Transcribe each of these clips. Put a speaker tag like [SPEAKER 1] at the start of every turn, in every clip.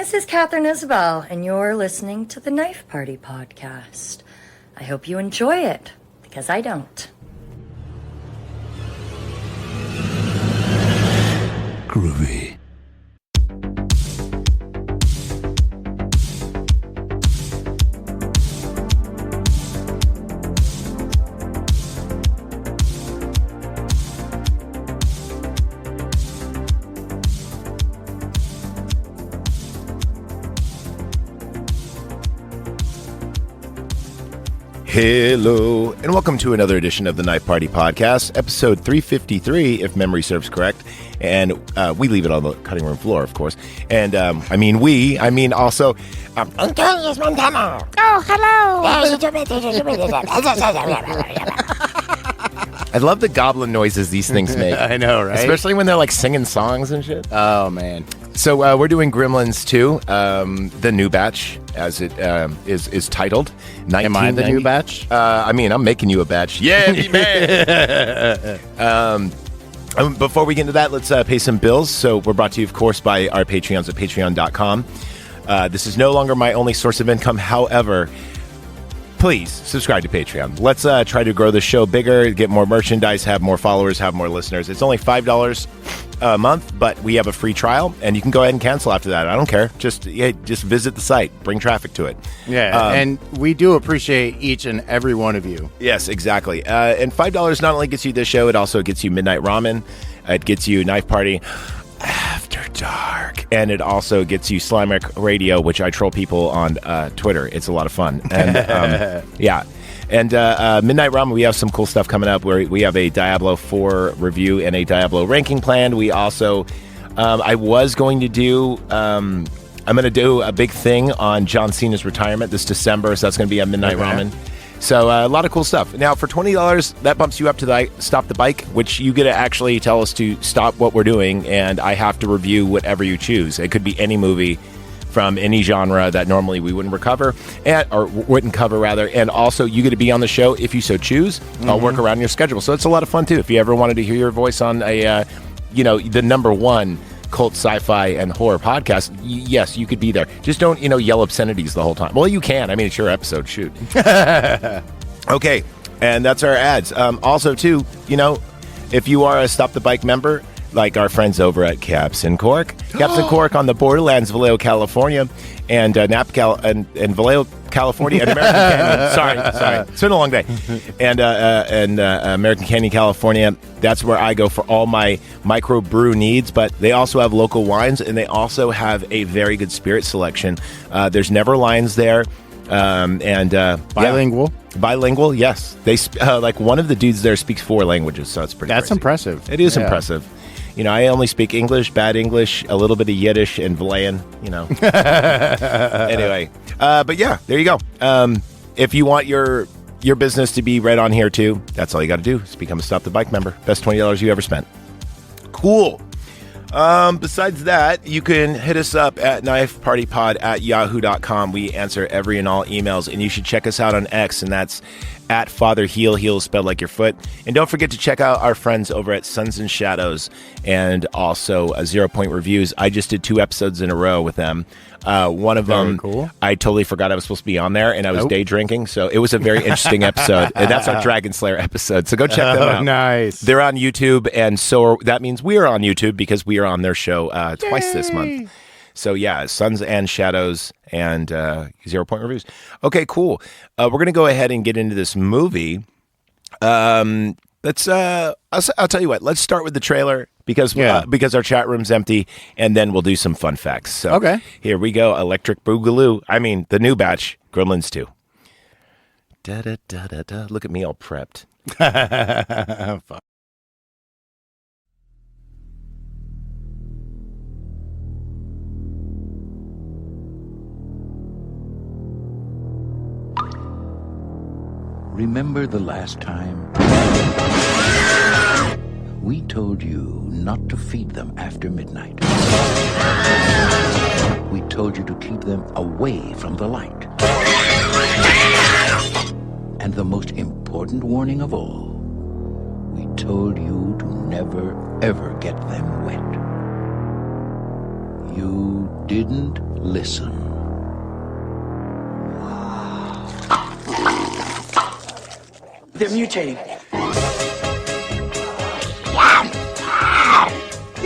[SPEAKER 1] This is Catherine Isabel, and you're listening to the Knife Party podcast. I hope you enjoy it, because I don't.
[SPEAKER 2] Groovy.
[SPEAKER 3] Hello, and welcome to another edition of the Knife Party Podcast, episode 353, if memory serves correct. And we leave it on the cutting room floor, of course. And I mean also, Antonio Montana.
[SPEAKER 4] Oh, hello.
[SPEAKER 3] I love the goblin noises these things make.
[SPEAKER 2] I know, right?
[SPEAKER 3] Especially when they're like singing songs and shit.
[SPEAKER 2] Oh, man.
[SPEAKER 3] So we're doing Gremlins 2, the new batch, as it is titled.
[SPEAKER 2] Am I the new batch?
[SPEAKER 3] I'm making you a batch. Yeah, be man. Before we get into that, let's pay some bills. So we're brought to you, of course, by our Patreons at patreon.com. This is no longer my only source of income. However, please subscribe to Patreon. Let's try to grow the show bigger, get more merchandise, have more followers, have more listeners. It's only $5 a month, but we have a free trial, and you can go ahead and cancel after that. I don't care. Just visit the site, bring traffic to it.
[SPEAKER 2] Yeah, and we do appreciate each and every one of you.
[SPEAKER 3] Yes, exactly. And $5 not only gets you this show, it also gets you Midnight Ramen. It gets you Knife Party After Dark, and it also gets you Slimer Radio, which I troll people on Twitter. It's a lot of fun. And yeah. And Midnight Ramen, we have some cool stuff coming up where we have a Diablo 4 review and a Diablo ranking plan. We also, I'm going to do a big thing on John Cena's retirement this December, so that's going to be on Midnight Ramen. So a lot of cool stuff. Now, for $20, that bumps you up to the Stop the Bike, which you get to actually tell us to stop what we're doing, and I have to review whatever you choose. It could be any movie from any genre that normally we wouldn't cover, and also you get to be on the show if you so choose. I'll work around your schedule, so it's a lot of fun too. If you ever wanted to hear your voice on a, the number one cult sci-fi and horror podcast, yes, you could be there. Just don't, yell obscenities the whole time. Well, you can. I mean, it's your episode. Shoot. Okay, and that's our ads. Also, too, if you are a Stop the Bike member, like our friends over at Caps and Cork. Caps and Cork on the borderlands, Vallejo, California, and and Vallejo, California, and American Canyon. Sorry. It's been a long day. And American Canyon, California. That's where I go for all my microbrew needs, but they also have local wines, and they also have a very good spirit selection. There's never lines there.
[SPEAKER 2] Bilingual?
[SPEAKER 3] Yeah. Bilingual, yes. They like one of the dudes there speaks 4 languages, so it's pretty crazy.
[SPEAKER 2] Impressive.
[SPEAKER 3] It is impressive. I only speak English, bad English, a little bit of Yiddish, and Valayan, Anyway, but yeah, there you go. If you want your business to be right on here too, that's all you got to do is become a Stop the Bike member. Best $20 you ever spent. Cool. Besides that, you can hit us up at knifepartypod@yahoo.com. We answer every and all emails, and you should check us out on X, and that's at Father Heel spelled like your foot. And don't forget to check out our friends over at Suns and Shadows, and also 0 Point Reviews. I just did 2 episodes in a row with them. One of them,
[SPEAKER 2] cool.
[SPEAKER 3] I totally forgot I was supposed to be on there, and I was day drinking, so it was a very interesting episode. And that's our Dragon Slayer episode, so go check them out.
[SPEAKER 2] Nice.
[SPEAKER 3] They're on YouTube, and that means we are on YouTube because we are on their show twice this month. So yeah, Suns and Shadows and 0 Point Reviews. Okay, cool. We're going to go ahead and get into this movie. I'll tell you what, let's start with the trailer because our chat room's empty, and then we'll do some fun facts. So
[SPEAKER 2] okay.
[SPEAKER 3] Here we go. Electric Boogaloo. I mean, the new batch, Gremlins 2. Da-da-da-da-da. Look at me all prepped.
[SPEAKER 2] Fuck.
[SPEAKER 5] Remember the last time? We told you not to feed them after midnight. We told you to keep them away from the light. And the most important warning of all, we told you to never, ever get them wet. You didn't listen.
[SPEAKER 4] They're mutating.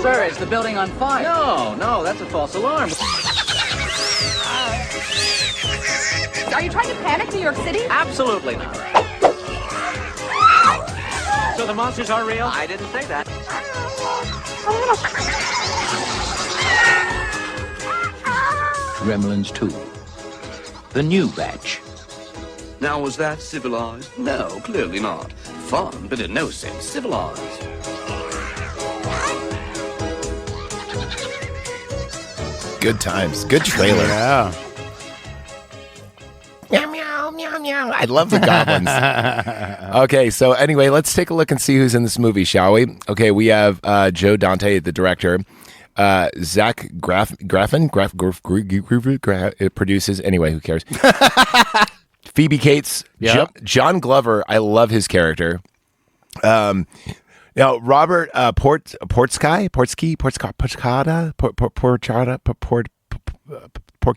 [SPEAKER 6] Sir, is the building on fire? No, that's a false alarm.
[SPEAKER 7] Are you trying to panic New York City?
[SPEAKER 6] Absolutely not.
[SPEAKER 4] So the monsters are real?
[SPEAKER 6] I didn't say that.
[SPEAKER 5] Gremlins 2. The new batch.
[SPEAKER 8] Now, was that civilized? No, clearly not. Fun, but in no sense civilized.
[SPEAKER 3] Good times. Good trailer.
[SPEAKER 2] Yeah.
[SPEAKER 3] Meow, meow, meow, meow. I love the goblins. Okay, so anyway, let's take a look and see who's in this movie, shall we? Okay, we have Joe Dante, the director. Zach Graffin it produces. Anyway, who cares? Phoebe Cates.
[SPEAKER 2] Yep.
[SPEAKER 3] John Glover. I love his character. Now, Robert Portsky, Porky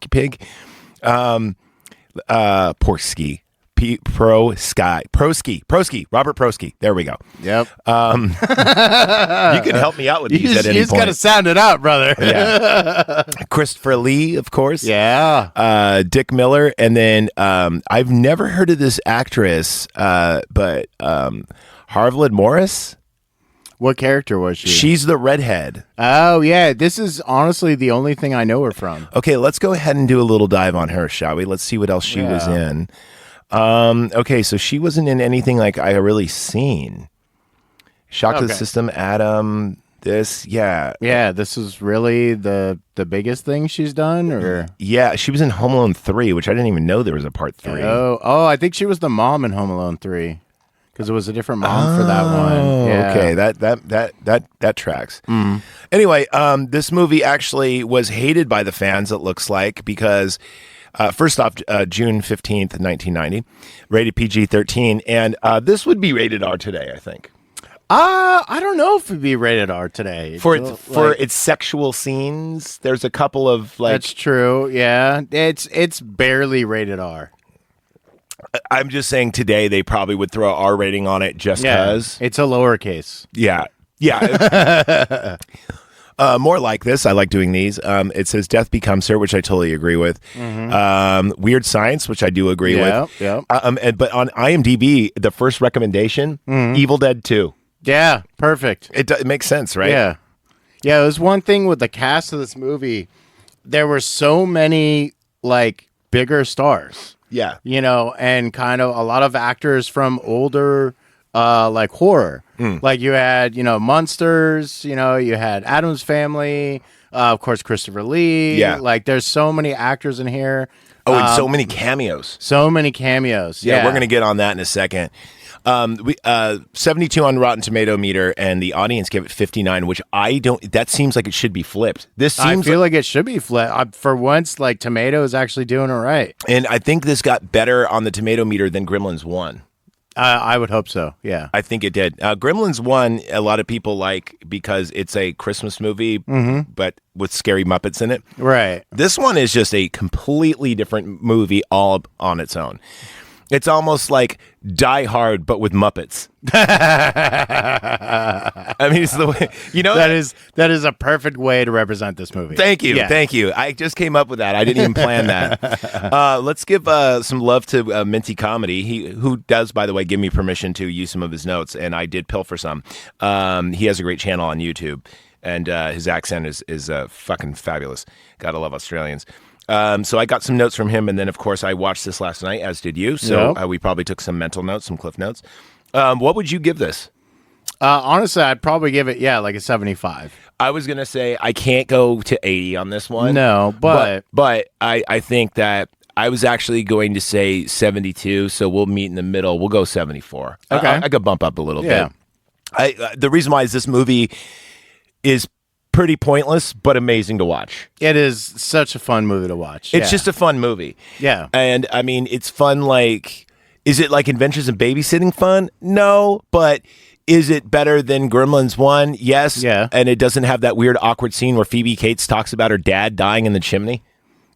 [SPEAKER 3] Pig, Porski, Prosky, Robert Prosky. There we go.
[SPEAKER 2] Yep.
[SPEAKER 3] You can help me out with these at any
[SPEAKER 2] You just
[SPEAKER 3] point.
[SPEAKER 2] got to sound it out, brother.
[SPEAKER 3] Yeah. Christopher Lee, of course.
[SPEAKER 2] Yeah.
[SPEAKER 3] Dick Miller, and then I've never heard of this actress, but Harvard Morris.
[SPEAKER 2] What character was she?
[SPEAKER 3] She's the redhead.
[SPEAKER 2] Oh, yeah. This is honestly the only thing I know her from.
[SPEAKER 3] Okay, let's go ahead and do a little dive on her, shall we? Let's see what else she was in. Okay, so she wasn't in anything like I really seen. Shock to the System, Adam, this, yeah.
[SPEAKER 2] Yeah, this is really the biggest thing she's done, or?
[SPEAKER 3] Yeah, she was in Home Alone 3, which I didn't even know there was a part 3.
[SPEAKER 2] Oh, I think she was the mom in Home Alone 3. Because it was a different mom for that one. Yeah.
[SPEAKER 3] Okay, that tracks. Anyway, this movie actually was hated by the fans, it looks like, because first off, June 15th, 1990, rated PG-13, and this would be rated R today, I think.
[SPEAKER 2] I don't know if it'd be rated R today.
[SPEAKER 3] For its sexual scenes, there's a couple of like.
[SPEAKER 2] That's true. Yeah, it's barely rated R.
[SPEAKER 3] I'm just saying today they probably would throw an R rating on it just because.
[SPEAKER 2] It's a lowercase.
[SPEAKER 3] Yeah. More like this. I like doing these. It says Death Becomes Her, which I totally agree with. Weird Science, which I do agree with.
[SPEAKER 2] Yeah.
[SPEAKER 3] But on IMDb, the first recommendation, Evil Dead 2.
[SPEAKER 2] Yeah, perfect.
[SPEAKER 3] It makes sense, right?
[SPEAKER 2] Yeah. Yeah, it was one thing with the cast of this movie. There were so many, like, bigger stars.
[SPEAKER 3] Yeah.
[SPEAKER 2] You know, and kind of a lot of actors from older, like, horror. Like, you had, Munsters, you had Addams Family, of course, Christopher Lee.
[SPEAKER 3] Yeah.
[SPEAKER 2] Like, there's so many actors in here.
[SPEAKER 3] Oh, and so many cameos.
[SPEAKER 2] So many cameos.
[SPEAKER 3] Yeah, we're going to get on that in a second. 72 on Rotten Tomato meter, and the audience gave it 59, which I don't. That seems like it should be flipped.
[SPEAKER 2] I feel like it should be flipped. For once, like Tomato is actually doing it right,
[SPEAKER 3] and I think this got better on the Tomato meter than Gremlins 1.
[SPEAKER 2] I would hope so. Yeah,
[SPEAKER 3] I think it did. Gremlins 1, a lot of people like because it's a Christmas movie, but with scary Muppets in it.
[SPEAKER 2] Right.
[SPEAKER 3] This one is just a completely different movie all on its own. It's almost like Die Hard, but with Muppets. I mean, it's the way,
[SPEAKER 2] that is a perfect way to represent this movie.
[SPEAKER 3] Thank you. I just came up with that. I didn't even plan that. Let's give some love to Minty Comedy, who does, by the way, give me permission to use some of his notes, and I did pilfer some. He has a great channel on YouTube, and his accent is fucking fabulous. Gotta love Australians. So I got some notes from him, and then, of course, I watched this last night, as did you. So we probably took some mental notes, some cliff notes. What would you give this?
[SPEAKER 2] Honestly, I'd probably give it, like a 75.
[SPEAKER 3] I was going to say I can't go to 80 on this one.
[SPEAKER 2] No, but
[SPEAKER 3] I think that I was actually going to say 72, so we'll meet in the middle. We'll go 74.
[SPEAKER 2] Okay.
[SPEAKER 3] I could bump up a little bit. The reason why is this movie is pretty pointless, but amazing to watch.
[SPEAKER 2] It is such a fun movie to watch.
[SPEAKER 3] It's just a fun movie.
[SPEAKER 2] Yeah.
[SPEAKER 3] And I mean, it's fun like, is it like Adventures in Babysitting fun? No, but Is it better than Gremlins 1? Yes.
[SPEAKER 2] Yeah.
[SPEAKER 3] And it doesn't have that weird awkward scene where Phoebe Cates talks about her dad dying in the chimney.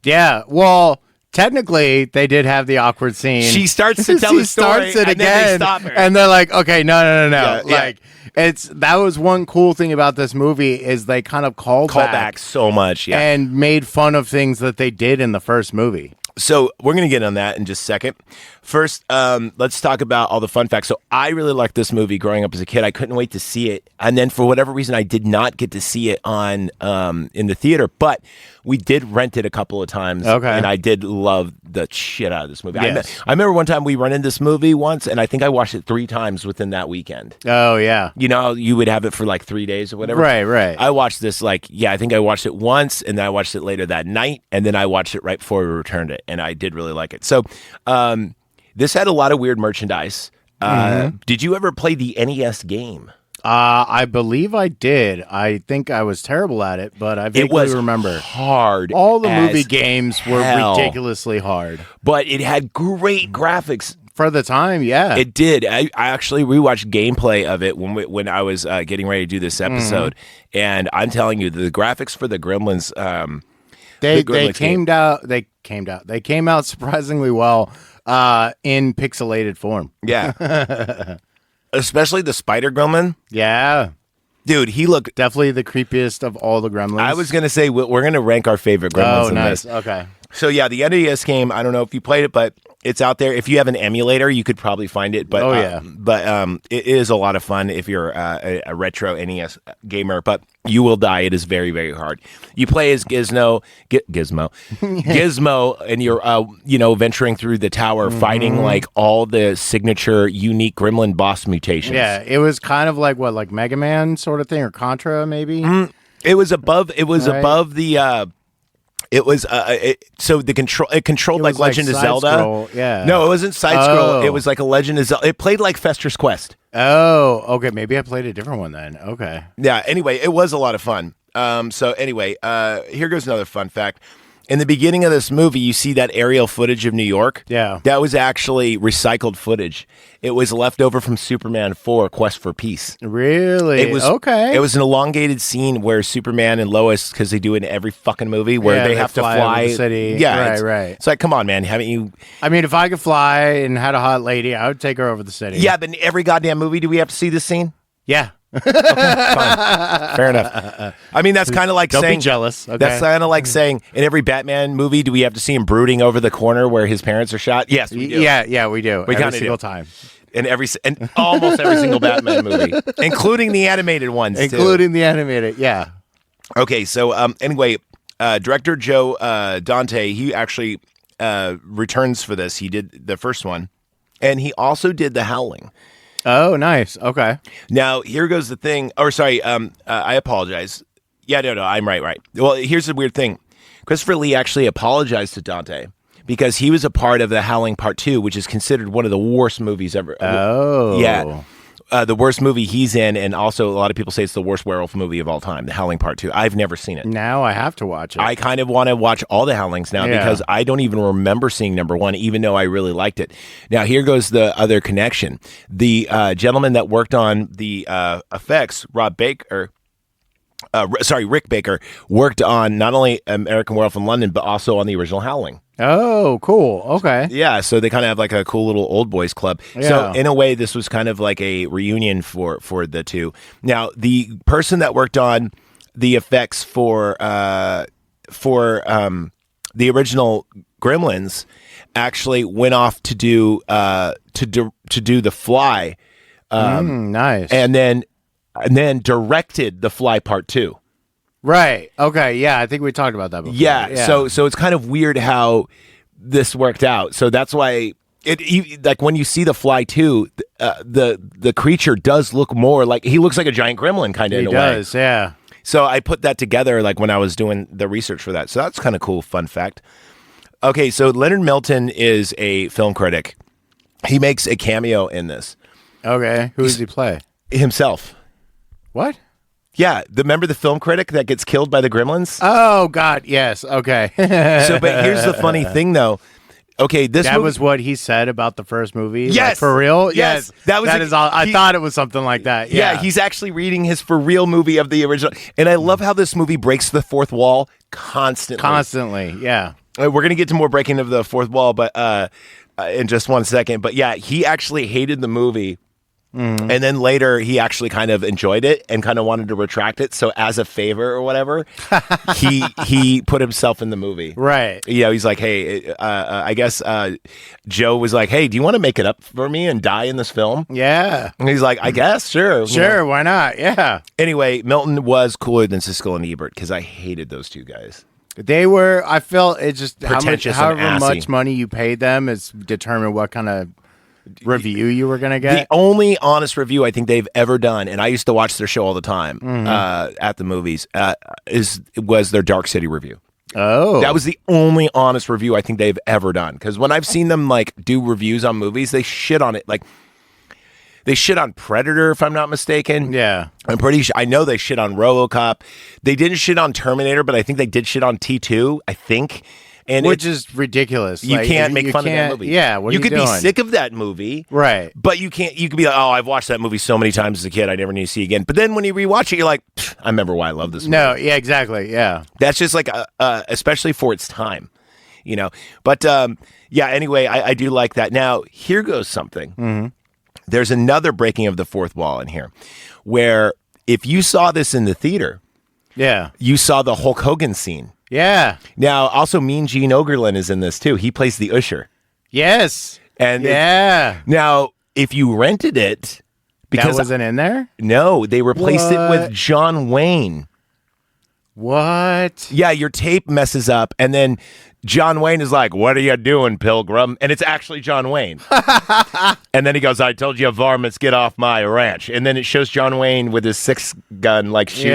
[SPEAKER 2] Yeah. Well, technically, they did have the awkward scene.
[SPEAKER 3] She starts to tell the story,
[SPEAKER 2] starts it
[SPEAKER 3] and
[SPEAKER 2] again,
[SPEAKER 3] then they stop her.
[SPEAKER 2] and they're like, "Okay, no."
[SPEAKER 3] Yeah,
[SPEAKER 2] like, that was one cool thing about this movie is they kind of call
[SPEAKER 3] back so much,
[SPEAKER 2] and made fun of things that they did in the first movie.
[SPEAKER 3] So we're going to get on that in just a second. First, let's talk about all the fun facts. So I really liked this movie growing up as a kid. I couldn't wait to see it. And then for whatever reason, I did not get to see it on in the theater. But we did rent it a couple of times.
[SPEAKER 2] Okay.
[SPEAKER 3] And I did love the shit out of this movie.
[SPEAKER 2] Yes.
[SPEAKER 3] I remember one time we rented this movie once, and I think I watched it 3 times within that weekend.
[SPEAKER 2] Oh, yeah.
[SPEAKER 3] You know, you would have it for like 3 days or whatever.
[SPEAKER 2] Right.
[SPEAKER 3] I watched this I think I watched it once, and then I watched it later that night, and then I watched it right before we returned it, and I did really like it. So this had a lot of weird merchandise. Did you ever play the NES game?
[SPEAKER 2] I believe I did. I think I was terrible at it, but I vaguely remember.
[SPEAKER 3] Hard.
[SPEAKER 2] All the
[SPEAKER 3] as
[SPEAKER 2] movie games were
[SPEAKER 3] hell.
[SPEAKER 2] ridiculously hard.
[SPEAKER 3] But it had great graphics.
[SPEAKER 2] For the time, yeah.
[SPEAKER 3] It did. I actually rewatched gameplay of it when I was getting ready to do this episode, and I'm telling you, the graphics for the Gremlins.
[SPEAKER 2] They came out surprisingly well in pixelated form.
[SPEAKER 3] Yeah. Especially the Spider Gremlin.
[SPEAKER 2] Yeah.
[SPEAKER 3] Dude, he looked
[SPEAKER 2] definitely the creepiest of all the Gremlins.
[SPEAKER 3] I was going to say we're going to rank our favorite Gremlins in
[SPEAKER 2] nice.
[SPEAKER 3] this.
[SPEAKER 2] Okay.
[SPEAKER 3] So yeah, the NES game, I don't know if you played it, but it's out there. If you have an emulator, you could probably find it. But it is a lot of fun if you're a retro NES gamer. But you will die. It is very, very hard. You play as Gizmo, and you're venturing through the tower, fighting like all the signature, unique Gremlin boss mutations.
[SPEAKER 2] Yeah, it was kind of like like Mega Man sort of thing, or Contra maybe.
[SPEAKER 3] It was above. It was above the. It was so the control. It controlled like Legend of Zelda.
[SPEAKER 2] Scroll, yeah.
[SPEAKER 3] No, it wasn't side scroll. It was like a Legend of Zelda. It played like Fester's Quest.
[SPEAKER 2] Oh, okay. Maybe I played a different one then. Okay.
[SPEAKER 3] Yeah. Anyway, it was a lot of fun. So anyway, here goes another fun fact. In the beginning of this movie, you see that aerial footage of New York.
[SPEAKER 2] Yeah.
[SPEAKER 3] That was actually recycled footage. It was left over from Superman 4, Quest for Peace.
[SPEAKER 2] Really?
[SPEAKER 3] It was
[SPEAKER 2] okay.
[SPEAKER 3] It was an elongated scene where Superman and Lois, because they do it in every fucking movie, where they have to fly.
[SPEAKER 2] Over the city.
[SPEAKER 3] Yeah.
[SPEAKER 2] Right.
[SPEAKER 3] It's like, come on, man. Haven't you?
[SPEAKER 2] I mean, if I could fly and had a hot lady, I would take her over the city.
[SPEAKER 3] Yeah, but in every goddamn movie, do we have to see this scene?
[SPEAKER 2] Yeah.
[SPEAKER 3] Okay, fine. Fair enough. I mean, that's kind of like
[SPEAKER 2] Don't
[SPEAKER 3] saying
[SPEAKER 2] be jealous. Okay.
[SPEAKER 3] That's kind of like saying in every Batman movie, do we have to see him brooding over the corner where his parents are shot? Yes, we do.
[SPEAKER 2] Yeah, we do.
[SPEAKER 3] We
[SPEAKER 2] every single time.
[SPEAKER 3] And almost every single Batman movie, including the animated ones,
[SPEAKER 2] including the animated. Yeah.
[SPEAKER 3] Okay, so anyway, director Joe Dante, he actually returns for this. He did the first one, and he also did The Howling.
[SPEAKER 2] Oh, nice. Okay.
[SPEAKER 3] Now, here goes the thing. Or, sorry, I apologize. Yeah, no, I'm right. Well, here's the weird thing. Christopher Lee actually apologized to Dante because he was a part of The Howling Part 2, which is considered one of the worst movies ever.
[SPEAKER 2] Oh.
[SPEAKER 3] Yeah. The worst movie he's in, and also a lot of people say it's the worst werewolf movie of all time, The Howling Part 2. I've never seen it.
[SPEAKER 2] Now I have to watch it.
[SPEAKER 3] I kind of want to watch all the Howlings now because I don't even remember seeing number 1, even though I really liked it. Now, here goes the other connection. The gentleman that worked on the effects, Rick Baker, worked on not only American Werewolf in London, but also on the original Howling.
[SPEAKER 2] Oh, cool. Okay.
[SPEAKER 3] Yeah, so they kind of have like a cool little old boys club.
[SPEAKER 2] Yeah.
[SPEAKER 3] So in a way, this was kind of like a reunion for the two. Now, the person that worked on the effects for the original Gremlins actually went off to do The Fly.
[SPEAKER 2] Nice.
[SPEAKER 3] And then directed The Fly Part 2.
[SPEAKER 2] Right. Okay. Yeah, I think we talked about that before.
[SPEAKER 3] Yeah. So it's kind of weird how this worked out. So that's why like when you see The Fly 2, the creature does look more like he looks like a giant gremlin kind of in a way.
[SPEAKER 2] He does. Yeah.
[SPEAKER 3] So I put that together like when I was doing the research for that. So that's kind of cool. Fun fact. Okay. So Leonard Milton is a film critic. He makes a cameo in this.
[SPEAKER 2] Okay. Who does he play?
[SPEAKER 3] Himself.
[SPEAKER 2] What?
[SPEAKER 3] Yeah, remember the film critic that gets killed by the Gremlins?
[SPEAKER 2] Oh, God, yes. Okay.
[SPEAKER 3] But here's the funny thing, though. okay, this
[SPEAKER 2] That
[SPEAKER 3] movie,
[SPEAKER 2] was what he said about the first movie?
[SPEAKER 3] Yes.
[SPEAKER 2] Like, for real?
[SPEAKER 3] Yes.
[SPEAKER 2] That is all. I thought it was something like that.
[SPEAKER 3] Yeah, he's actually reading his for real movie of the original. And I love how this movie breaks the fourth wall constantly.
[SPEAKER 2] Constantly, yeah.
[SPEAKER 3] We're going to get to more breaking of the fourth wall, but in just 1 second. But yeah, he actually hated the movie. And then later, he actually kind of enjoyed it and kind of wanted to retract it. So as a favor or whatever, he put himself in the movie.
[SPEAKER 2] Right.
[SPEAKER 3] You know, he's like, hey, I guess Joe was like, hey, do you want to make it up for me and die in this film?
[SPEAKER 2] Yeah.
[SPEAKER 3] And he's like, I guess, sure.
[SPEAKER 2] Sure,
[SPEAKER 3] You know?
[SPEAKER 2] why not? Yeah.
[SPEAKER 3] Anyway, Milton was cooler than Siskel and Ebert because I hated those two guys.
[SPEAKER 2] They were, I felt it just,
[SPEAKER 3] Pretentious and
[SPEAKER 2] however
[SPEAKER 3] assy.
[SPEAKER 2] much money you paid them is determined what kind of review you were going to get.
[SPEAKER 3] The only honest review I think they've ever done, and I used to watch their show all the time at the movies, was their Dark City review.
[SPEAKER 2] Oh.
[SPEAKER 3] That was the only honest review I think they've ever done. Because when I've seen them like do reviews on movies, they shit on it. Like they shit on Predator, if I'm not mistaken.
[SPEAKER 2] Yeah.
[SPEAKER 3] I'm pretty sure. I know they shit on RoboCop. They didn't shit on Terminator, but I think they did shit on T2. I think. And
[SPEAKER 2] which is ridiculous.
[SPEAKER 3] You
[SPEAKER 2] Like,
[SPEAKER 3] can't make fun of that movie.
[SPEAKER 2] Yeah, what are
[SPEAKER 3] you
[SPEAKER 2] you
[SPEAKER 3] could
[SPEAKER 2] doing?
[SPEAKER 3] be sick of that movie,
[SPEAKER 2] right?
[SPEAKER 3] But you can't. You could be like, oh, I've watched that movie so many times as a kid, I never need to see it again. But then when you rewatch it, you're like, I remember why I love this movie.
[SPEAKER 2] No, yeah, exactly, yeah.
[SPEAKER 3] That's just like, especially for its time, you know. But yeah. Anyway, I do like that. Now here goes something.
[SPEAKER 2] Mm-hmm.
[SPEAKER 3] There's another breaking of the fourth wall in here, where if you saw this in the theater,
[SPEAKER 2] yeah,
[SPEAKER 3] you saw the Hulk Hogan scene.
[SPEAKER 2] Yeah.
[SPEAKER 3] Now, also, Mean Gene Okerlund is in this too. He plays the usher.
[SPEAKER 2] Yes.
[SPEAKER 3] And
[SPEAKER 2] yeah.
[SPEAKER 3] Now, if you rented it, because
[SPEAKER 2] that wasn't in there.
[SPEAKER 3] No, they replaced it with John Wayne.
[SPEAKER 2] What?
[SPEAKER 3] Yeah, your tape messes up, and then John Wayne is like, "What are you doing, Pilgrim?" And it's actually John Wayne. And then he goes, "I told you, varmints, get off my ranch." And then it shows John Wayne with his 6-gun, like shooting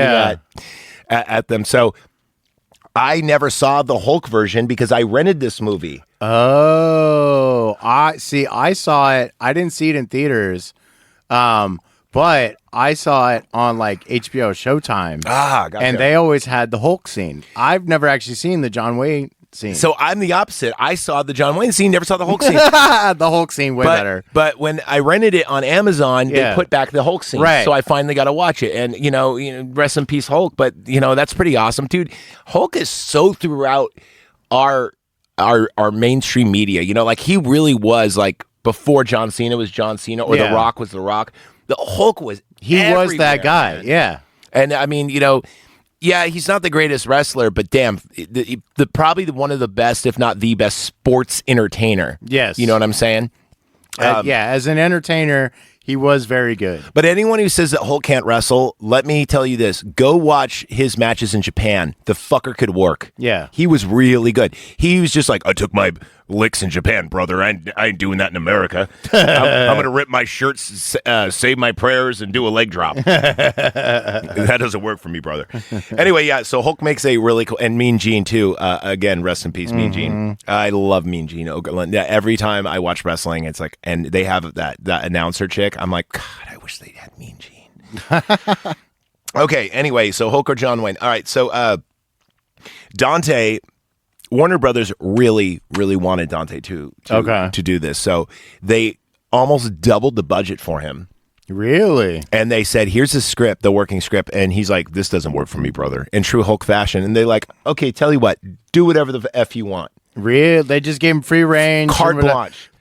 [SPEAKER 3] at them. So. I never saw the Hulk version because I rented this movie.
[SPEAKER 2] Oh, I see. I saw it. I didn't see it in theaters, but I saw it on like HBO Showtime.
[SPEAKER 3] Gotcha.
[SPEAKER 2] And they always had the Hulk scene. I've never actually seen the John Wayne scene.
[SPEAKER 3] So I'm the opposite. I saw the John Wayne scene, never saw the Hulk scene.
[SPEAKER 2] The Hulk scene way better.
[SPEAKER 3] But when I rented it on Amazon, they put back the Hulk scene.
[SPEAKER 2] Right.
[SPEAKER 3] So I finally got to watch it. And, you know, rest in peace, Hulk. But, you know, that's pretty awesome. Dude, Hulk is so throughout our mainstream media. You know, like he really was like before John Cena was John Cena or The Rock was The Rock. The Hulk was
[SPEAKER 2] He was that guy.
[SPEAKER 3] Man.
[SPEAKER 2] Yeah.
[SPEAKER 3] And I mean, you know, yeah, he's not the greatest wrestler, but damn, probably one of the best, if not the best, sports entertainer.
[SPEAKER 2] Yes.
[SPEAKER 3] You know what I'm saying?
[SPEAKER 2] Yeah, as an entertainer, he was very good.
[SPEAKER 3] But anyone who says that Hulk can't wrestle, let me tell you this. Go watch his matches in Japan. The fucker could work.
[SPEAKER 2] Yeah.
[SPEAKER 3] He was really good. He was just like, I took my licks in Japan, brother. I ain't doing that in America. I'm going to rip my shirts, say my prayers, and do a leg drop. That doesn't work for me, brother. Anyway, yeah, so Hulk makes a really cool, and Mean Gene, too. Again, rest in peace, Mean Gene. I love Mean Gene Okerlund. Yeah, every time I watch wrestling, it's like, and they have that announcer chick. I'm like, God, I wish they had Mean Gene. Okay, anyway, so Hulk or John Wayne. All right, so Dante... Warner Brothers really wanted Dante to do this. So they almost doubled the budget for him.
[SPEAKER 2] Really?
[SPEAKER 3] And they said, here's the script, the working script. And he's like, this doesn't work for me, brother. In true Hulk fashion. And they're like, okay, tell you what, do whatever the F you want.
[SPEAKER 2] Really? They just gave him free range.
[SPEAKER 3] Carte blanche.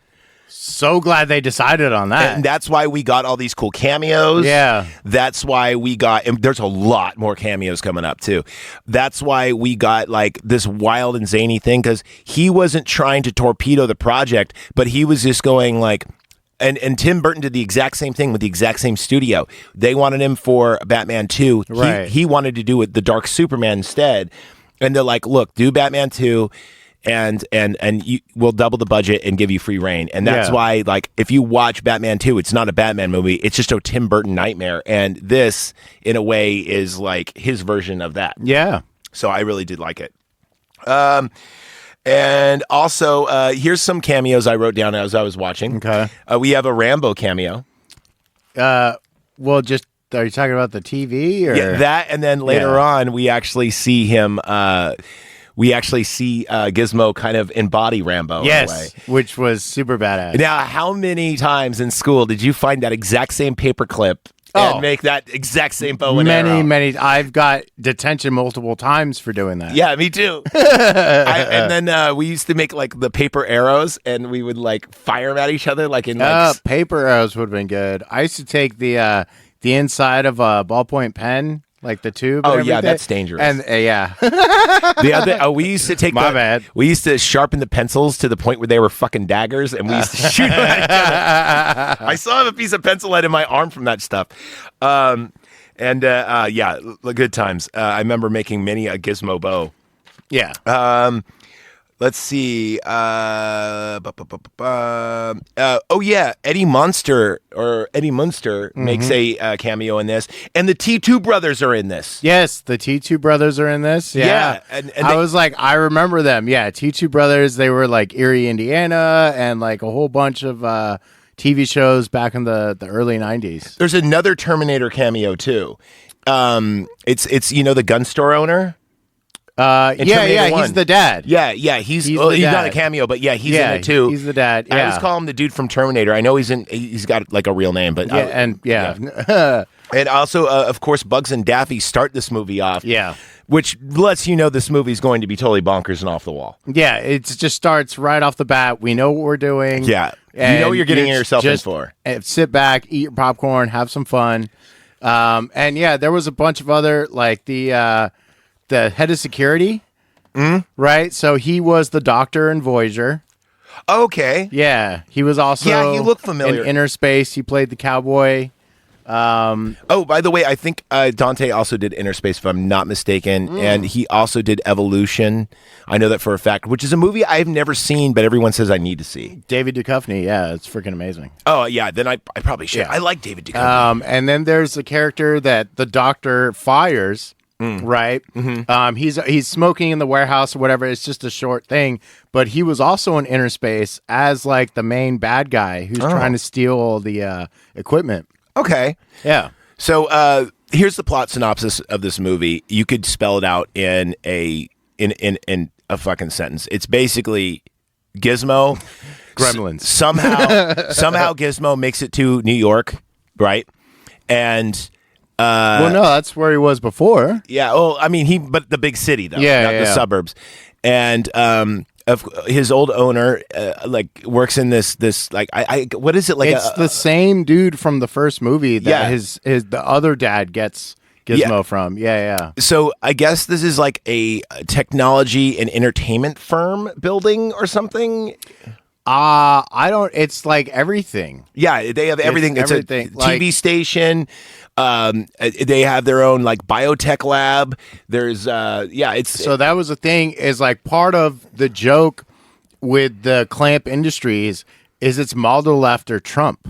[SPEAKER 2] So glad they decided on that.
[SPEAKER 3] And that's why we got all these cool cameos.
[SPEAKER 2] Yeah.
[SPEAKER 3] That's why we got, and there's a lot more cameos coming up too. That's why we got like this wild and zany thing, because he wasn't trying to torpedo the project, but he was just going like, and Tim Burton did the exact same thing with the exact same studio. They wanted him for Batman 2.
[SPEAKER 2] Right.
[SPEAKER 3] He wanted to do it the Dark Superman instead. And they're like, look, do Batman 2. And we'll double the budget and give you free reign. And that's why, like, if you watch Batman 2, it's not a Batman movie. It's just a Tim Burton nightmare. And this, in a way, is like his version of that.
[SPEAKER 2] Yeah.
[SPEAKER 3] So I really did like it. And also, here's some cameos I wrote down as I was watching.
[SPEAKER 2] Okay.
[SPEAKER 3] We have a Rambo cameo.
[SPEAKER 2] Well, just, are you talking about the TV? Or?
[SPEAKER 3] Yeah, that, and then later on, we actually see him... we actually see Gizmo kind of embody Rambo. In a way.
[SPEAKER 2] Yes, which was super badass.
[SPEAKER 3] Now, how many times in school did you find that exact same paperclip and make that exact same bow and arrow?
[SPEAKER 2] Many. I've got detention multiple times for doing that.
[SPEAKER 3] Yeah, me too. And then we used to make like the paper arrows, and we would like fire them at each other, like in like
[SPEAKER 2] paper arrows would have been good. I used to take the inside of a ballpoint pen, like the tube.
[SPEAKER 3] Oh yeah, that's dangerous.
[SPEAKER 2] And yeah,
[SPEAKER 3] the other we used to take
[SPEAKER 2] my bad.
[SPEAKER 3] We used to sharpen the pencils to the point where they were fucking daggers, and we used to shoot them at each other. I still have a piece of pencil lead in my arm from that stuff. Yeah, good times. I remember making many a Gizmo bow.
[SPEAKER 2] Yeah.
[SPEAKER 3] Let's see. Eddie Munster makes a cameo in this, and the T2 brothers are in this.
[SPEAKER 2] Yes, the T2 brothers are in this. Yeah,
[SPEAKER 3] and
[SPEAKER 2] I was like, I remember them. Yeah, T2 brothers. They were like Erie, Indiana, and like a whole bunch of TV shows back in the early 90s.
[SPEAKER 3] There's another Terminator cameo too. It's the gun store owner.
[SPEAKER 2] He's the dad.
[SPEAKER 3] Yeah, he's not a cameo, but he's in it too.
[SPEAKER 2] He's the dad. Yeah.
[SPEAKER 3] I always call him the dude from Terminator. I know he's got like a real name, but and also of course Bugs and Daffy start this movie off.
[SPEAKER 2] Yeah.
[SPEAKER 3] Which lets you know this movie is going to be totally bonkers and off the wall.
[SPEAKER 2] Yeah, it just starts right off the bat. We know what we're doing.
[SPEAKER 3] Yeah, you know what you're getting yourself in for.
[SPEAKER 2] Sit back, eat your popcorn, have some fun. There was a bunch of other like the head of security, right? So he was the doctor in Voyager.
[SPEAKER 3] Okay.
[SPEAKER 2] Yeah, he was also.
[SPEAKER 3] Yeah, he looked familiar.
[SPEAKER 2] In Inner Space, he played the cowboy.
[SPEAKER 3] By the way, I think Dante also did Inner Space, if I'm not mistaken, and he also did Evolution. I know that for a fact, which is a movie I've never seen, but everyone says I need to see.
[SPEAKER 2] David Duchovny, yeah, it's freaking amazing.
[SPEAKER 3] Oh yeah, then I probably should.
[SPEAKER 2] Yeah.
[SPEAKER 3] I like David Duchovny.
[SPEAKER 2] And then there's a character that the doctor fires. Right. Mm-hmm. He's smoking in the warehouse or whatever. It's just a short thing, but he was also in Inner Space as like the main bad guy who's trying to steal all the equipment.
[SPEAKER 3] Okay.
[SPEAKER 2] Yeah.
[SPEAKER 3] So here's the plot synopsis of this movie. You could spell it out in a fucking sentence. It's basically Gizmo,
[SPEAKER 2] Gremlins.
[SPEAKER 3] Somehow Gizmo makes it to New York, right? And
[SPEAKER 2] well, no, that's where he was before.
[SPEAKER 3] Yeah. Well, I mean, but the big city though,
[SPEAKER 2] not
[SPEAKER 3] the suburbs, and of his old owner like works in this like I what is it like?
[SPEAKER 2] It's the same dude from the first movie that the other dad gets Gizmo from. Yeah.
[SPEAKER 3] So I guess this is like a technology and entertainment firm building or something.
[SPEAKER 2] I don't. It's like everything.
[SPEAKER 3] Yeah, they have everything. It's
[SPEAKER 2] everything.
[SPEAKER 3] A TV station. They have their own like biotech lab. There's it's
[SPEAKER 2] so that was the thing is like part of the joke with the Clamp Industries is it's modeled after Trump.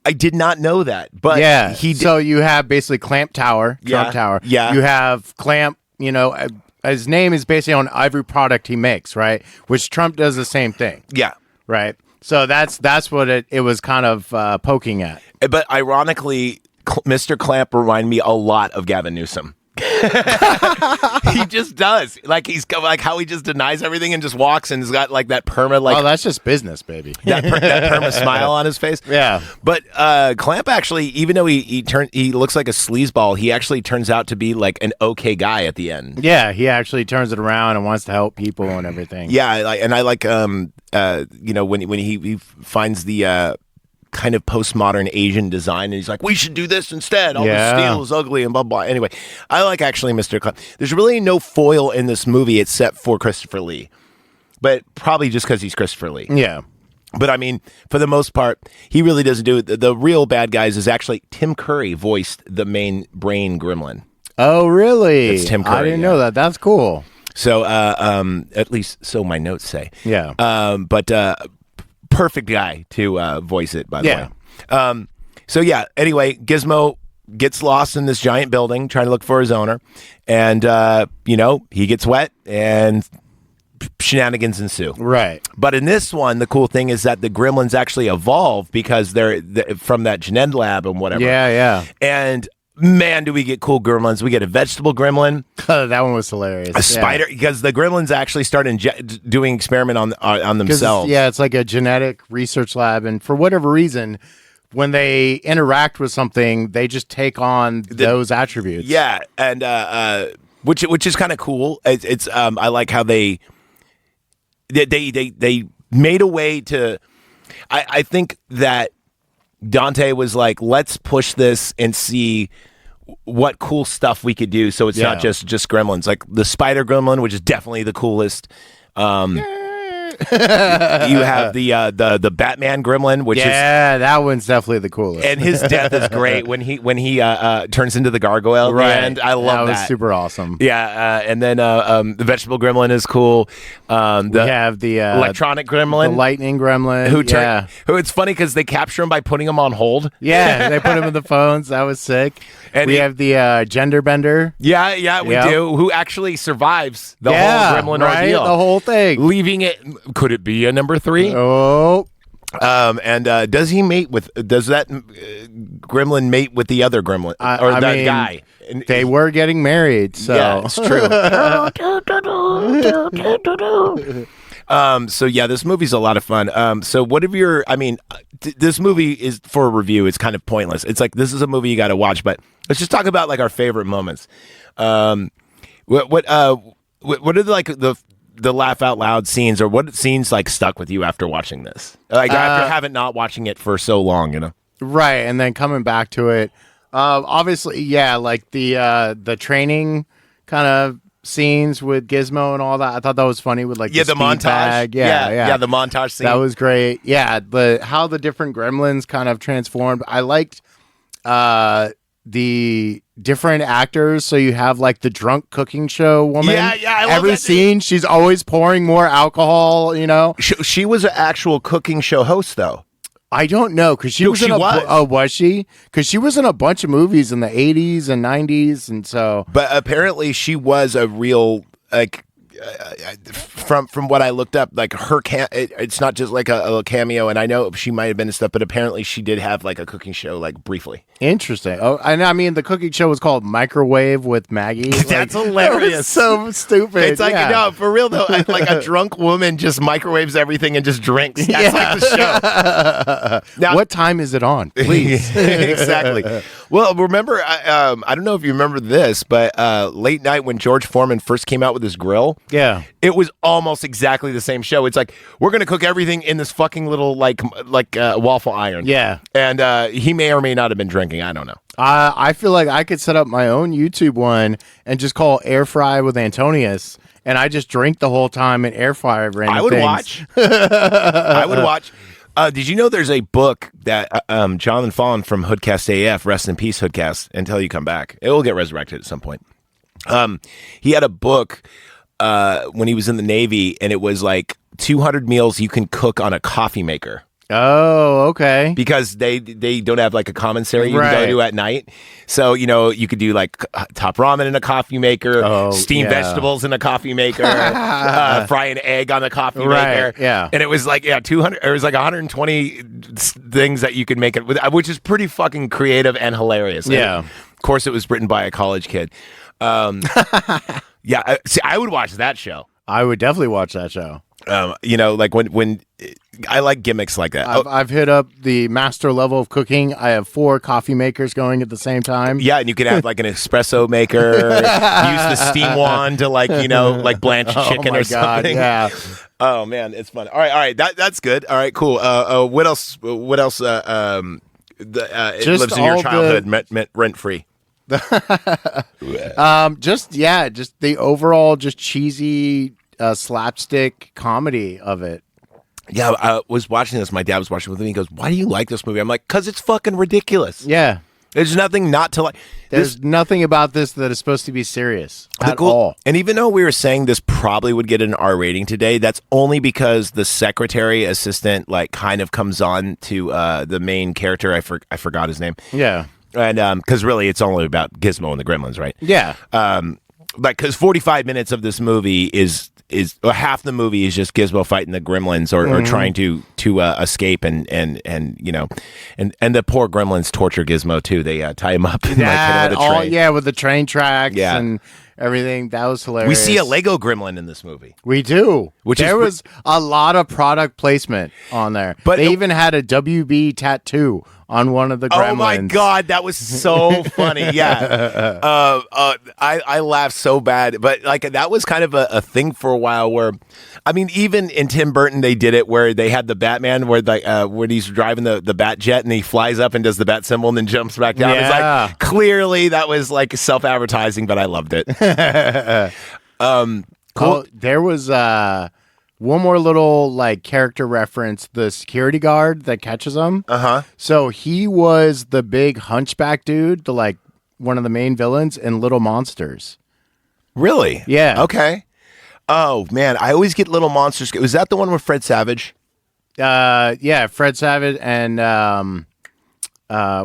[SPEAKER 3] I did not know that, but
[SPEAKER 2] yeah, so you have basically Clamp Tower, Trump Tower.
[SPEAKER 3] Yeah,
[SPEAKER 2] you have Clamp. You know, his name is basically on every product he makes, right? Which Trump does the same thing.
[SPEAKER 3] Yeah,
[SPEAKER 2] right. So that's what it was kind of poking at.
[SPEAKER 3] But ironically, Mr. Clamp reminded me a lot of Gavin Newsom. He just does. Like he's like how he just denies everything and just walks and has got like that perma like.
[SPEAKER 2] Oh, that's just business, baby.
[SPEAKER 3] that perma smile on his face.
[SPEAKER 2] Yeah.
[SPEAKER 3] But Clamp actually, even though he looks like a sleazeball, he actually turns out to be like an okay guy at the end.
[SPEAKER 2] Yeah, he actually turns it around and wants to help people and everything.
[SPEAKER 3] Yeah, I like when he finds the kind of postmodern Asian design, and he's like, we should do this instead. All the steel is ugly and blah blah. Anyway, I like actually Mr. Clamp. There's really no foil in this movie except for Christopher Lee, but probably just because he's Christopher Lee.
[SPEAKER 2] Yeah.
[SPEAKER 3] But I mean, for the most part, he really doesn't do it. The real bad guys is actually Tim Curry voiced the main brain gremlin.
[SPEAKER 2] Oh, really?
[SPEAKER 3] It's Tim Curry.
[SPEAKER 2] I didn't know that. That's cool.
[SPEAKER 3] So, at least so my notes say.
[SPEAKER 2] Yeah.
[SPEAKER 3] But perfect guy to voice it, by the way. So yeah, anyway, Gizmo gets lost in this giant building trying to look for his owner, and he gets wet and shenanigans ensue.
[SPEAKER 2] Right.
[SPEAKER 3] But in this one, the cool thing is that the gremlins actually evolve because they're from that Gened lab and whatever.
[SPEAKER 2] Yeah.
[SPEAKER 3] And man, do we get cool gremlins. We get a vegetable gremlin.
[SPEAKER 2] That one was hilarious.
[SPEAKER 3] A spider, because the gremlins actually start doing experiment on themselves.
[SPEAKER 2] Yeah, it's like a genetic research lab. And for whatever reason, when they interact with something, they just take on those attributes.
[SPEAKER 3] Yeah, and which is kind of cool. It's I like how they made a way to. I think that Dante was like, let's push this and see what cool stuff we could do. So it's not just gremlins. Like the spider gremlin, which is definitely the coolest. You have the Batman gremlin, which is
[SPEAKER 2] that one's definitely the coolest.
[SPEAKER 3] And his death is great when he turns into the gargoyle at the end. I love that.
[SPEAKER 2] That was super awesome.
[SPEAKER 3] Yeah, and then the vegetable gremlin is cool. We
[SPEAKER 2] have the
[SPEAKER 3] electronic gremlin,
[SPEAKER 2] the lightning gremlin.
[SPEAKER 3] Who it's funny because they capture him by putting him on hold.
[SPEAKER 2] Yeah, they put him in the phones. That was sick. And we have the gender bender.
[SPEAKER 3] Yeah, we do. Who actually survives the whole gremlin ordeal,
[SPEAKER 2] the whole thing,
[SPEAKER 3] leaving it. Could it be a number 3?
[SPEAKER 2] Oh.
[SPEAKER 3] And does that gremlin mate with the other gremlin or that guy?
[SPEAKER 2] They were getting married, so
[SPEAKER 3] yeah, it's true. So yeah, this movie's a lot of fun. So what have your? I mean, this movie is for a review. It's kind of pointless. It's like this is a movie you got to watch, but let's just talk about like our favorite moments. What are the laugh out loud scenes, or what scenes like stuck with you after watching this? Like after having not watching it for so long, you know?
[SPEAKER 2] Right, and then coming back to it. Obviously, yeah, like the training kind of scenes with Gizmo and all that. I thought that was funny with like the
[SPEAKER 3] montage
[SPEAKER 2] bag.
[SPEAKER 3] Yeah, the montage scene.
[SPEAKER 2] That was great. Yeah, how the different gremlins kind of transformed. I liked the different actors. So you have like the drunk cooking show woman.
[SPEAKER 3] Yeah, I love
[SPEAKER 2] every
[SPEAKER 3] that
[SPEAKER 2] scene she's always pouring more alcohol, you know.
[SPEAKER 3] She was an actual cooking show host though.
[SPEAKER 2] I don't know, because she was in was she? Because she was in a bunch of movies in the 80s and 90s, and so.
[SPEAKER 3] But apparently, she was a real like. From what I looked up, like her it's not just like a cameo, and I know she might have been and stuff, but apparently she did have like a cooking show, like briefly.
[SPEAKER 2] Interesting. Oh, and I mean the cooking show was called Microwave with Maggie.
[SPEAKER 3] That's hilarious.
[SPEAKER 2] So stupid.
[SPEAKER 3] It's like no, for real though. Like a drunk woman just microwaves everything and just drinks. That's like the show. Now,
[SPEAKER 2] what time is it on? Please.
[SPEAKER 3] Exactly. Well, remember, I don't know if you remember this, but late night when George Foreman first came out with his grill.
[SPEAKER 2] Yeah.
[SPEAKER 3] It was almost exactly the same show. It's like, we're going to cook everything in this fucking little, like waffle iron.
[SPEAKER 2] Yeah.
[SPEAKER 3] And he may or may not have been drinking. I don't know.
[SPEAKER 2] I feel like I could set up my own YouTube one and just call Air Fry with Antonius, and I just drink the whole time and air fry random
[SPEAKER 3] I would
[SPEAKER 2] things.
[SPEAKER 3] Watch. I would watch. Did you know there's a book that Jonathan Fallon from Hoodcast AF, rest in peace, Hoodcast, until you come back. It will get resurrected at some point. He had a book when he was in the Navy, and it was like 200 meals you can cook on a coffee maker.
[SPEAKER 2] Oh, okay.
[SPEAKER 3] Because they don't have like a commissary you can go to at night. So, you know, you could do like top ramen in a coffee maker, steam vegetables in a coffee maker, fry an egg on the coffee maker.
[SPEAKER 2] Yeah.
[SPEAKER 3] And it was like, 200, it was like 120 things that you could make it with, which is pretty fucking creative and hilarious.
[SPEAKER 2] Yeah.
[SPEAKER 3] And of course, it was written by a college kid. Yeah. See, I would watch that show.
[SPEAKER 2] I would definitely watch that show.
[SPEAKER 3] You know, like when I like gimmicks like that.
[SPEAKER 2] I've hit up the master level of cooking. I have 4 coffee makers going at the same time.
[SPEAKER 3] Yeah, and you could have like an espresso maker, use the steam wand to like, you know, like blanch chicken or something.
[SPEAKER 2] Yeah.
[SPEAKER 3] Oh man, it's fun. All right, that's good. All right, cool. What else? It lives in your childhood rent free.
[SPEAKER 2] Just the overall just cheesy slapstick comedy of it.
[SPEAKER 3] Yeah, I was watching this. My dad was watching with me. He goes, "Why do you like this movie?" I'm like, "Cause it's fucking ridiculous."
[SPEAKER 2] Yeah,
[SPEAKER 3] there's nothing not to like.
[SPEAKER 2] There's nothing about this that is supposed to be serious at all.
[SPEAKER 3] And even though we were saying this probably would get an R rating today, that's only because the secretary assistant like kind of comes on to the main character. I forgot his name.
[SPEAKER 2] Yeah,
[SPEAKER 3] and because really it's only about Gizmo and the Gremlins, right?
[SPEAKER 2] Yeah.
[SPEAKER 3] Like because 45 minutes of this movie is is half the movie is just Gizmo fighting the Gremlins or trying to escape and the poor Gremlins torture Gizmo too. They tie him up and hit him with a train.
[SPEAKER 2] With the train tracks and everything. That was hilarious.
[SPEAKER 3] We see a Lego Gremlin in this movie.
[SPEAKER 2] We do.
[SPEAKER 3] There
[SPEAKER 2] was a lot of product placement on there. But they even had a WB tattoo on one of the Gremlins.
[SPEAKER 3] Oh my God, that was so funny. Yeah. I laughed so bad. But like that was kind of a thing for a while where, I mean, even in Tim Burton, they did it where they had the Batman where when he's driving the Bat jet and he flies up and does the bat symbol and then jumps back down. It's like, clearly that was like self-advertising, but I loved it.
[SPEAKER 2] Cool. There was one more little like character reference, the security guard that catches him. So he was the big hunchback dude, one of the main villains in Little Monsters.
[SPEAKER 3] Really?
[SPEAKER 2] Yeah.
[SPEAKER 3] Okay. Oh man, I always get Little Monsters. Was that the one with Fred Savage?
[SPEAKER 2] Yeah, Fred Savage and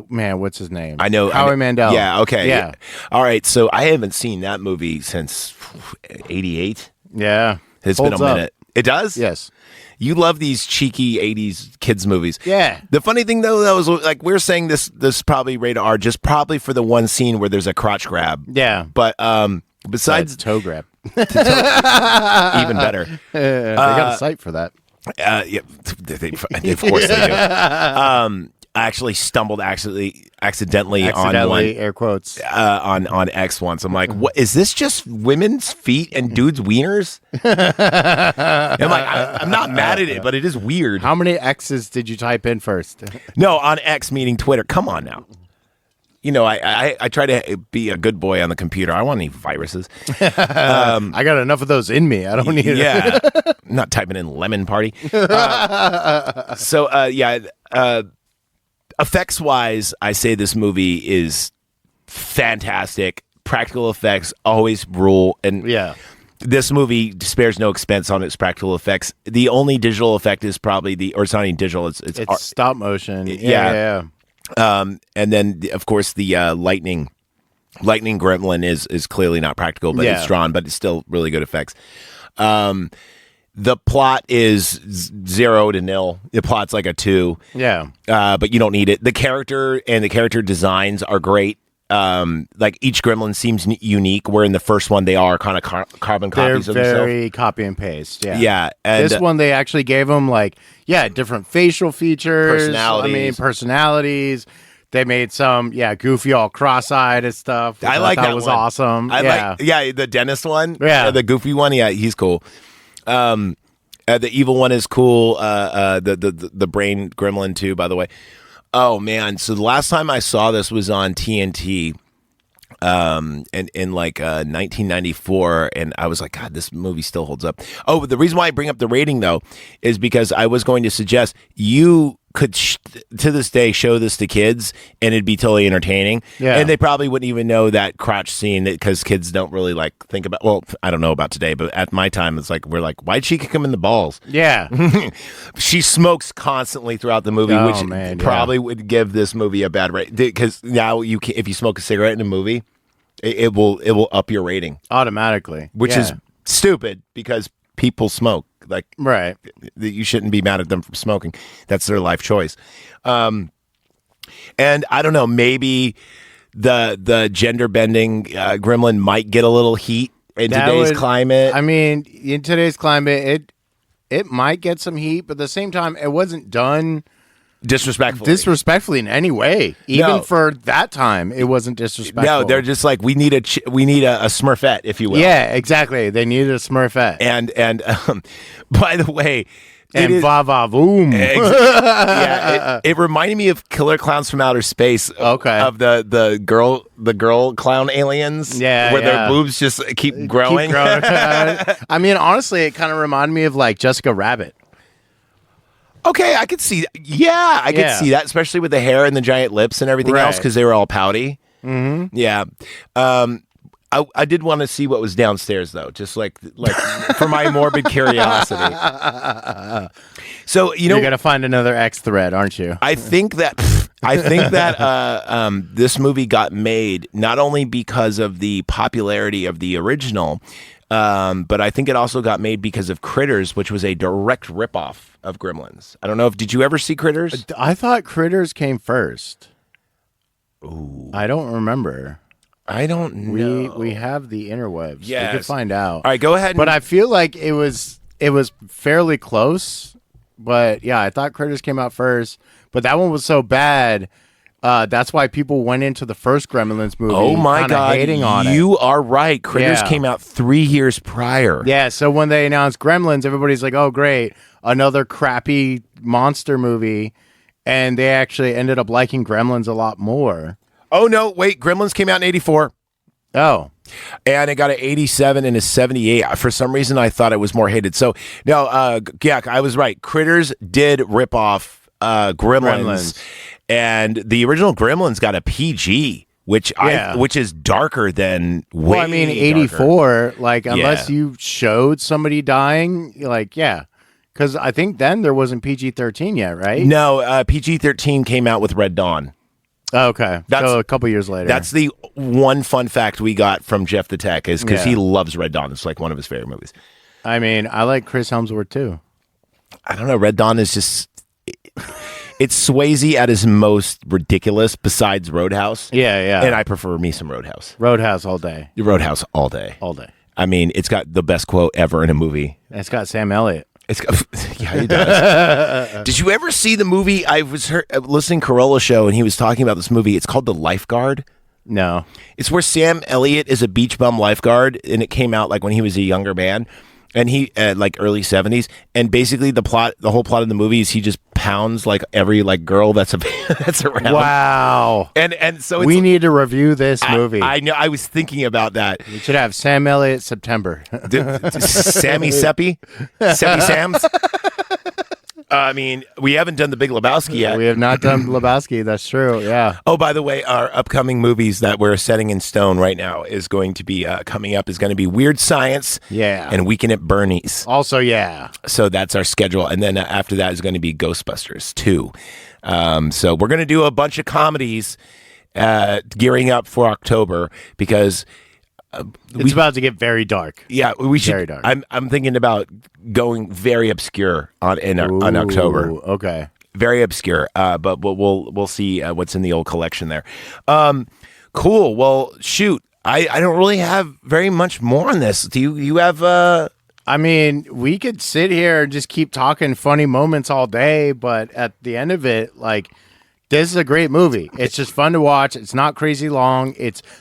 [SPEAKER 2] man, what's his name?
[SPEAKER 3] I know
[SPEAKER 2] Howie Mandel.
[SPEAKER 3] Yeah, okay.
[SPEAKER 2] Yeah.
[SPEAKER 3] All right, so I haven't seen that movie since 88.
[SPEAKER 2] Yeah.
[SPEAKER 3] It's been a minute. It does?
[SPEAKER 2] Yes.
[SPEAKER 3] You love these cheeky 80s kids movies.
[SPEAKER 2] Yeah.
[SPEAKER 3] The funny thing though, that was like we're saying this probably rated R just probably for the one scene where there's a crotch grab.
[SPEAKER 2] Yeah.
[SPEAKER 3] But besides
[SPEAKER 2] toe grab.
[SPEAKER 3] Even better.
[SPEAKER 2] They got a site for that.
[SPEAKER 3] Yeah, of course they do. I actually stumbled accidentally on one,
[SPEAKER 2] air quotes,
[SPEAKER 3] on X once. I'm like, what is this? Just women's feet and dudes' wieners? I'm like, I'm not mad at it, but it is weird.
[SPEAKER 2] How many X's did you type in first?
[SPEAKER 3] No, on X meaning Twitter. Come on now. You know, I try to be a good boy on the computer. I don't want any viruses.
[SPEAKER 2] I got enough of those in me. I don't need it.
[SPEAKER 3] Yeah. I'm not typing in lemon party. Effects wise, I say this movie is fantastic. Practical effects always rule. And this movie spares no expense on its practical effects. The only digital effect is probably it's not even digital. It's
[SPEAKER 2] stop motion.
[SPEAKER 3] Yeah. And then, of course, the lightning gremlin is clearly not practical, but it's drawn, but it's still really good effects. The plot is 0 to 0. The plot's like a 2.
[SPEAKER 2] Yeah.
[SPEAKER 3] But you don't need it. The character and the character designs are great. Like each gremlin seems unique, where in the first one they are kind of carbon copies of themselves.
[SPEAKER 2] They're very copy and paste. Yeah.
[SPEAKER 3] Yeah. And
[SPEAKER 2] this one they actually gave them different facial features. Personalities. They made some, goofy, all cross-eyed and stuff.
[SPEAKER 3] I like that
[SPEAKER 2] was
[SPEAKER 3] one.
[SPEAKER 2] awesome.
[SPEAKER 3] The dentist one.
[SPEAKER 2] Yeah.
[SPEAKER 3] The goofy one. Yeah, he's cool. The evil one is cool. The brain gremlin too, by the way. Oh man! So the last time I saw this was on TNT, in 1994, and I was like, God, this movie still holds up. Oh, but the reason why I bring up the rating though is because I was going to suggest you could to this day show this to kids and it'd be totally entertaining.
[SPEAKER 2] Yeah.
[SPEAKER 3] And they probably wouldn't even know that crotch scene because kids don't really think about, well, I don't know about today, but at my time it's like, we're like, why'd she kick him in the balls?
[SPEAKER 2] Yeah.
[SPEAKER 3] She smokes constantly throughout the movie, which probably would give this movie a bad rating because now if you smoke a cigarette in a movie, it will up your rating
[SPEAKER 2] automatically,
[SPEAKER 3] which is stupid because people smoke.
[SPEAKER 2] Right.
[SPEAKER 3] You shouldn't be mad at them for smoking. That's their life choice. And I don't know, maybe the gender bending gremlin might get a little heat in today's climate.
[SPEAKER 2] I mean, in today's climate, it might get some heat, but at the same time, it wasn't done disrespectfully in any way. Even for that time, it wasn't disrespectful.
[SPEAKER 3] No, they're just like, we need a Smurfette, if you will.
[SPEAKER 2] Yeah, exactly. They needed a Smurfette.
[SPEAKER 3] And by the way,
[SPEAKER 2] and va-va-voom.
[SPEAKER 3] It reminded me of Killer Clowns from Outer Space.
[SPEAKER 2] Okay.
[SPEAKER 3] Of the girl clown aliens.
[SPEAKER 2] Yeah.
[SPEAKER 3] Where their boobs just keep growing.
[SPEAKER 2] I mean, honestly, it kind of reminded me of Jessica Rabbit.
[SPEAKER 3] Okay, I could see. Yeah, I could see that, especially with the hair and the giant lips and everything else, because they were all pouty.
[SPEAKER 2] Mm-hmm.
[SPEAKER 3] Yeah. I did want to see what was downstairs, though, just like for my morbid curiosity. So
[SPEAKER 2] you're gonna find another X thread, aren't you?
[SPEAKER 3] I think that this movie got made not only because of the popularity of the original. But I think it also got made because of Critters, which was a direct ripoff of Gremlins. I don't know if did you ever see Critters?
[SPEAKER 2] I thought Critters came first. Ooh. I don't remember.
[SPEAKER 3] I don't know.
[SPEAKER 2] We have the interwebs.
[SPEAKER 3] Yes.
[SPEAKER 2] We could find out.
[SPEAKER 3] All right, go ahead.
[SPEAKER 2] But I feel like it was fairly close. But yeah, I thought Critters came out first. But that one was so bad. That's why people went into the first Gremlins movie.
[SPEAKER 3] Oh my God,
[SPEAKER 2] hating on it.
[SPEAKER 3] you are right. Critters came out 3 years prior.
[SPEAKER 2] Yeah, so when they announced Gremlins, everybody's like, "Oh, great, another crappy monster movie," and they actually ended up liking Gremlins a lot more.
[SPEAKER 3] Oh no, wait, Gremlins came out in 84.
[SPEAKER 2] Oh.
[SPEAKER 3] And it got an 87 and a 78. For some reason, I thought it was more hated. So, no, yeah, I was right. Critters did rip off Gremlins. And the original Gremlins got a PG, which is darker than way
[SPEAKER 2] Well, I mean, 84, like, unless you showed somebody dying, like, yeah. Because I think then there wasn't PG-13 yet, right?
[SPEAKER 3] No, PG-13 came out with Red Dawn.
[SPEAKER 2] Okay. So a couple years later.
[SPEAKER 3] That's the one fun fact we got from Jeff the Tech is because he loves Red Dawn. It's like one of his favorite movies.
[SPEAKER 2] I mean, I like Chris Hemsworth too.
[SPEAKER 3] I don't know. Red Dawn is just... It's Swayze at his most ridiculous besides Roadhouse.
[SPEAKER 2] Yeah, yeah.
[SPEAKER 3] And I prefer me some Roadhouse.
[SPEAKER 2] Roadhouse all day.
[SPEAKER 3] Roadhouse all day.
[SPEAKER 2] All day.
[SPEAKER 3] I mean, it's got the best quote ever in a movie.
[SPEAKER 2] It's got Sam Elliott.
[SPEAKER 3] It's yeah, it does. Did you ever see the movie? I was listening to Corolla show, and he was talking about this movie. It's called The Lifeguard.
[SPEAKER 2] No,
[SPEAKER 3] it's where Sam Elliott is a beach bum lifeguard, and it came out like when he was a younger man, and he like early 70s. And basically, the whole plot of the movie is he just pounds like every like girl that's around.
[SPEAKER 2] Wow.
[SPEAKER 3] And so
[SPEAKER 2] we need to review this movie.
[SPEAKER 3] I know. I was thinking about that.
[SPEAKER 2] We should have Sam Elliott September.
[SPEAKER 3] Sammy Seppi Sams. I mean, we haven't done The Big Lebowski yet.
[SPEAKER 2] We have not done Lebowski. That's true. Yeah.
[SPEAKER 3] Oh, by the way, our upcoming movies that we're setting in stone right now is going to be coming up is going to be Weird Science.
[SPEAKER 2] Yeah.
[SPEAKER 3] And Weekend at Bernie's.
[SPEAKER 2] Also, yeah.
[SPEAKER 3] So that's our schedule. And then after that is going to be Ghostbusters 2. So we're going to do a bunch of comedies gearing up for October because...
[SPEAKER 2] it's about to get very dark.
[SPEAKER 3] Yeah, we should.
[SPEAKER 2] Very dark.
[SPEAKER 3] I'm thinking about going very obscure on October.
[SPEAKER 2] Okay,
[SPEAKER 3] very obscure. But we'll see what's in the old collection there. Cool. Well, shoot. I don't really have very much more on this. Do you have?
[SPEAKER 2] I mean, we could sit here and just keep talking funny moments all day, but at the end of it, like. This is a great movie. It's just fun to watch. It's not crazy long.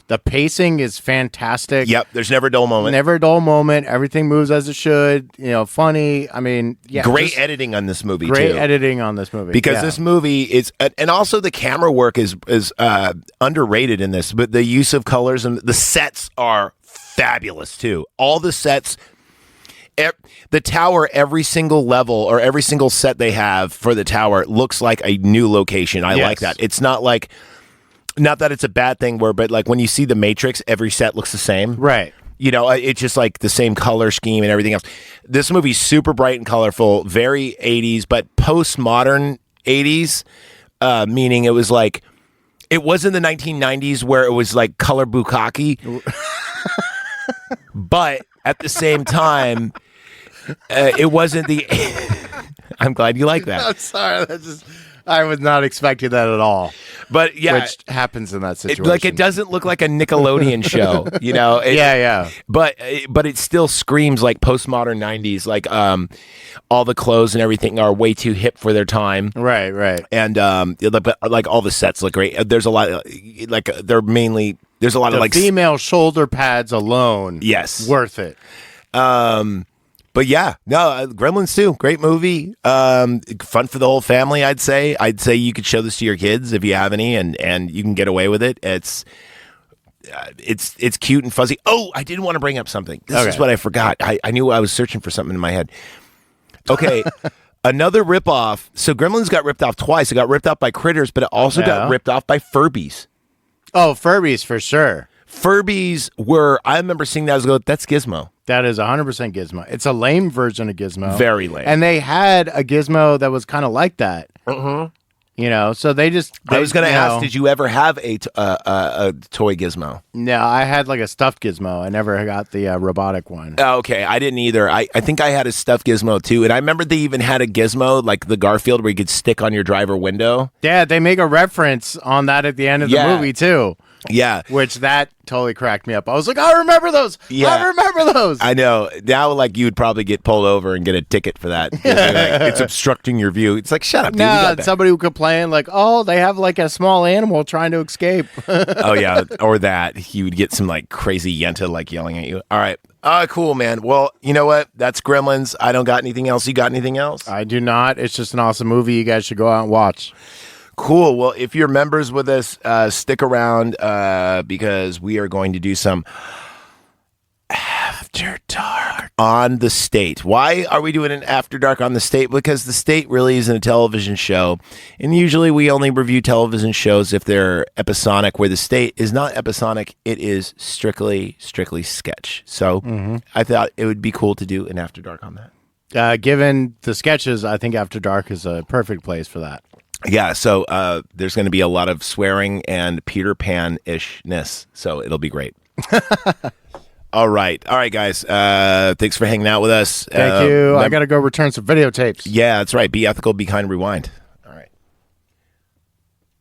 [SPEAKER 2] The pacing is fantastic.
[SPEAKER 3] Yep, there's never a dull moment.
[SPEAKER 2] Never a dull moment. Everything moves as it should. Funny. I mean, yeah.
[SPEAKER 3] Great editing on this movie.
[SPEAKER 2] Great
[SPEAKER 3] too.
[SPEAKER 2] editing on this movie
[SPEAKER 3] because this movie is, and also the camera work is underrated in this. But the use of colors and the sets are fabulous too. All the sets. The tower, every single level or every single set they have for the tower looks like a new location. I like that. It's not that it's a bad thing but like when you see the Matrix, every set looks the same.
[SPEAKER 2] Right.
[SPEAKER 3] It's just like the same color scheme and everything else. This movie's super bright and colorful, very 80s, but postmodern 80s, meaning it was like, it wasn't the 1990s where it was like color bukkake, but at the same time, it wasn't the. I'm glad you like that.
[SPEAKER 2] I'm sorry. I was not expecting that at all.
[SPEAKER 3] But yeah,
[SPEAKER 2] which happens in that situation.
[SPEAKER 3] It doesn't look like a Nickelodeon show,
[SPEAKER 2] yeah.
[SPEAKER 3] But it still screams like postmodern 90s. Like all the clothes and everything are way too hip for their time.
[SPEAKER 2] Right.
[SPEAKER 3] And but like all the sets look great. There's a lot there's a lot of like
[SPEAKER 2] female shoulder pads alone.
[SPEAKER 3] Yes,
[SPEAKER 2] worth it.
[SPEAKER 3] But yeah, no, Gremlins 2, great movie. Fun for the whole family, I'd say. I'd say you could show this to your kids if you have any, and you can get away with it. It's cute and fuzzy. Oh, I did want to bring up something. This is what I forgot. I knew I was searching for something in my head. Okay, another ripoff. So Gremlins got ripped off twice. It got ripped off by Critters, but it also got ripped off by Furbies.
[SPEAKER 2] Oh, Furbies for sure.
[SPEAKER 3] Furbies were, I remember seeing that, I was going, that's Gizmo.
[SPEAKER 2] That is 100% Gizmo. It's a lame version of Gizmo.
[SPEAKER 3] Very lame.
[SPEAKER 2] And they had a Gizmo that was kind of like that.
[SPEAKER 3] Mm-hmm.
[SPEAKER 2] You know, so they
[SPEAKER 3] I was going to ask, did you ever have a toy gizmo?
[SPEAKER 2] No, I had like a stuffed gizmo. I never got the robotic one.
[SPEAKER 3] Okay, I didn't either. I think I had a stuffed gizmo too. And I remember they even had a gizmo like the Garfield where you could stick on your driver window.
[SPEAKER 2] Yeah, they make a reference on that at the end of the movie too.
[SPEAKER 3] Yeah.
[SPEAKER 2] Which that totally cracked me up. I was like, I remember those.
[SPEAKER 3] Yeah.
[SPEAKER 2] I remember those.
[SPEAKER 3] I know. Now, like, you would probably get pulled over and get a ticket for that. Like, it's obstructing your view. It's like, shut up, dude.
[SPEAKER 2] No, somebody would complain, like, oh, they have like a small animal trying to escape.
[SPEAKER 3] Oh, yeah. Or that. You would get some like crazy yenta like yelling at you. All right. Cool, man. Well, you know what? That's Gremlins. I don't got anything else. You got anything else?
[SPEAKER 2] I do not. It's just an awesome movie. You guys should go out and watch.
[SPEAKER 3] Cool. Well, if you're members with us, stick around because we are going to do some After Dark on the State. Why are we doing an After Dark on the State? Because the State really isn't a television show. And usually we only review television shows if they're episodic, where the State is not episodic. It is strictly sketch. So I thought it would be cool to do an After Dark on that.
[SPEAKER 2] Given the sketches, I think After Dark is a perfect place for that.
[SPEAKER 3] Yeah, so there's going to be a lot of swearing and Peter Pan-ishness, so it'll be great. All right, guys. Thanks for hanging out with us.
[SPEAKER 2] Thank you. I got to go return some videotapes.
[SPEAKER 3] Yeah, that's right. Be ethical, be kind, rewind.